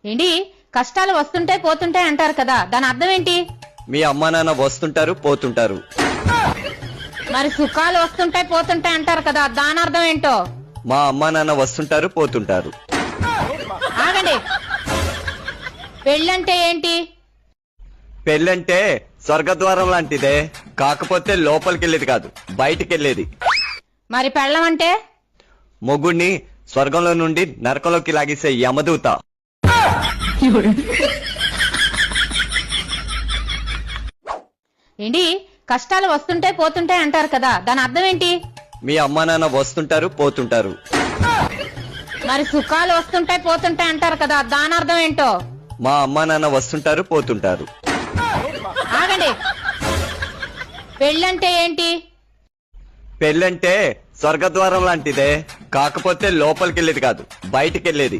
ఏంటి కష్టాలు వస్తుంటాయి పోతుంటాయి అంటారు కదా, దాని అర్థం ఏంటి? మీ అమ్మా నాన్న వస్తుంటారు పోతుంటారు. మరి సుఖాలు వస్తుంటాయి పోతుంటాయి అంటారు కదా, దాని అర్థం ఏంటో? మా అమ్మా నాన్న వస్తుంటారు పోతుంటారు. ఆగండి. పెళ్ళంటే ఏంటి? పెళ్ళంటే స్వర్గద్వారం లాంటిదే, కాకపోతే లోపలికెళ్ళేది కాదు, బయటికెళ్ళేది. మరి పెళ్ళం అంటే? మొగుణ్ణి స్వర్గంలో నుండి నరకంలోకి లాగేసే యమదూత. ఏంటి కష్టాలు వస్తుంటాయి పోతుంటాయి అంటారు కదా, దాని అర్థం ఏంటి? మీ అమ్మా నాన్న వస్తుంటారు పోతుంటారు. మరి సుఖాలు వస్తుంటాయి పోతుంటాయి అంటారు కదా, దాని అర్థం ఏంటో? మా అమ్మా నాన్న వస్తుంటారు పోతుంటారు. ఆగండి. పెళ్ళంటే ఏంటి? పెళ్ళంటే స్వర్గద్వారం లాంటిదే, కాకపోతే లోపలికెళ్ళేది కాదు, బయటికెళ్ళేది.